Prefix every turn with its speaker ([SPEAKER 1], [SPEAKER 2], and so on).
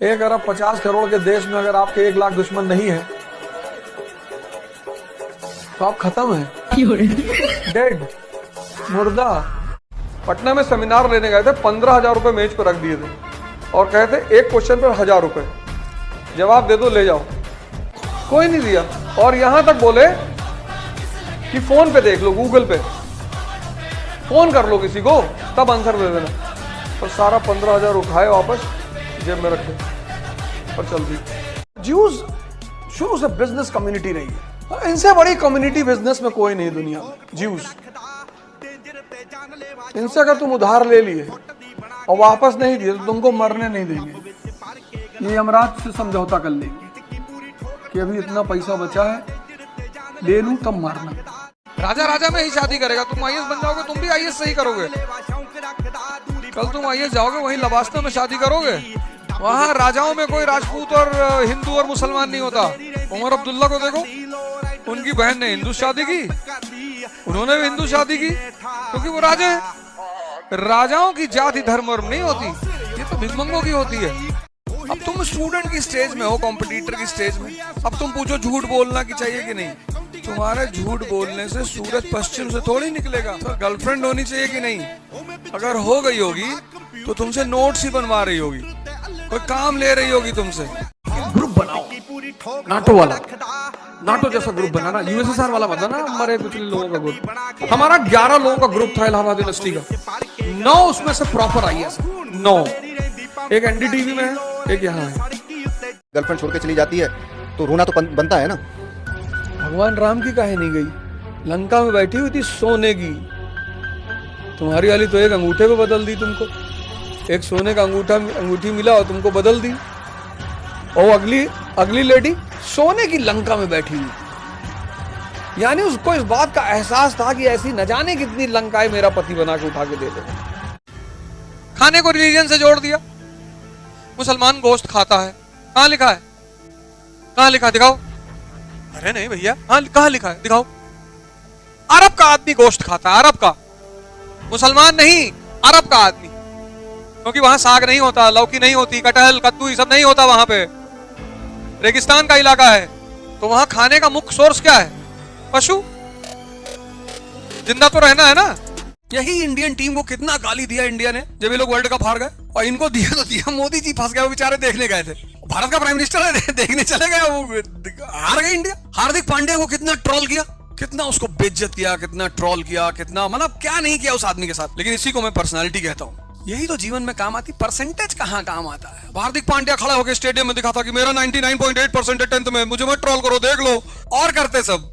[SPEAKER 1] 1 अरब 50 करोड़ के देश में अगर आपके 1 लाख दुश्मन नहीं है तो आप खत्म हैं, डेड, मुर्दा। पटना में सेमिनार लेने गए थे, 15,000 रुपए मेज पर रख दिए थे और कहे थे एक क्वेश्चन पर 1,000 रुपए, जवाब दे दो ले जाओ। कोई नहीं दिया और यहां तक बोले कि फोन पे देख लो, गूगल पे फोन कर लो किसी को, तब आंसर दे देना। और सारा 15,000 उठाए वापस जेब में रखे और चल दी। ज्यूज शुरू से बिजनेस कम्युनिटी रही है, इनसे बड़ी कम्युनिटी बिजनेस में कोई नहीं दुनिया में। ज्यूज, इनसे अगर तुम उधार ले लिए और वापस नहीं दिए तो तुमको मरने नहीं देंगे। ये यमराज से समझौता कर लेंगे कि अभी इतना पैसा बचा है, ले लूं तब मारना।
[SPEAKER 2] राजा राजा में ही शादी करेगा, तुम आईएएस बन जाओगे, तुम भी आईएएस से ही करोगे। कल तुम आईएएस जाओगे वहीं लबास्ता में शादी करोगे। वहां राजाओं में कोई राजपूत और हिंदू और मुसलमान नहीं होता। उमर अब्दुल्ला को देखो, उनकी बहन ने हिंदू शादी की, उन्होंने भी हिंदू शादी की, क्योंकि वो राजा है। राजाओं की जाति धर्म वर्म नहीं होती, ये तो भिखमंगों की होती है। अब तुम स्टूडेंट की स्टेज में हो, कॉम्पिटिटर की स्टेज में, अब तुम पूछो झूठ बोलना की चाहिए कि नहीं। तुम्हारे झूठ बोलने से सूरज पश्चिम से थोड़ी निकलेगा। तो गर्लफ्रेंड होनी चाहिए कि नहीं? अगर हो गई होगी तो तुमसे नोट्स ही बनवा रही होगी, कोई काम ले रही होगी तुमसे।
[SPEAKER 1] ग्रुप बनाओ, नाटो वाला, नाटो जैसा ग्रुप बनाना, यूएसएसआर वाला बनाना, मरे पिछले लोगों का ग्रुप। हमारा 11 लोगों का ग्रुप था इलाहाबाद यूनिवर्सिटी का, 9 उसमें से प्रॉपर आईएएस, 9, एक एनडीटीवी में है, एक यहाँ है।
[SPEAKER 3] गर्लफ्रेंड छोड़ के चली जाती है तो रोना तो बनता है ना।
[SPEAKER 1] भगवान राम की काहे नहीं गई? लंका में बैठी हुई थी सोने की, तुम्हारी वाली तो एक अंगूठे पे बदल दी तुमको, एक सोने का अंगूठी मिला और तुमको बदल दी। और अगली लेडी सोने की लंका में बैठी हुई, यानी उसको इस बात का एहसास था कि ऐसी न जाने कितनी लंकाएं मेरा पति बना के उठा के दे दे।
[SPEAKER 2] खाने को रिलीजन से जोड़ दिया। मुसलमान गोश्त खाता है, कहाँ लिखा है? कहाँ लिखा, दिखाओ। अरे नहीं भैया, कहाँ लिखा है, दिखाओ। अरब का आदमी गोश्त खाता है, अरब का, मुसलमान नहीं, अरब का आदमी, क्योंकि वहां साग नहीं होता, लौकी नहीं होती, कटहल कद्दू ये सब नहीं होता, वहां पे रेगिस्तान का इलाका है। तो वहां खाने का मुख्य सोर्स क्या है? पशु। जिंदा तो रहना है ना। यही इंडियन टीम को कितना गाली दिया इंडिया ने जब ये लोग वर्ल्ड कप हार गए, और इनको दिया तो दिया, मोदी जी फंस गए, वो बेचारे देखने गए थे, भारत का प्राइम मिनिस्टर है, देखने चले गए, वो हार गए इंडिया। हार्दिक पांड्या को कितना ट्रोल किया, कितना उसको बेइज्जत किया, कितना ट्रोल किया, कितना मतलब क्या नहीं किया उस आदमी के साथ। लेकिन इसी को मैं पर्सनालिटी कहता हूँ। यही तो जीवन में काम आती, परसेंटेज कहाँ काम आता है। हार्दिक पांड्या खड़ा होकर स्टेडियम में दिखा था कि मेरा 99.8% है 10th में, मुझे मत ट्रोल करो, देख लो, और करते सब।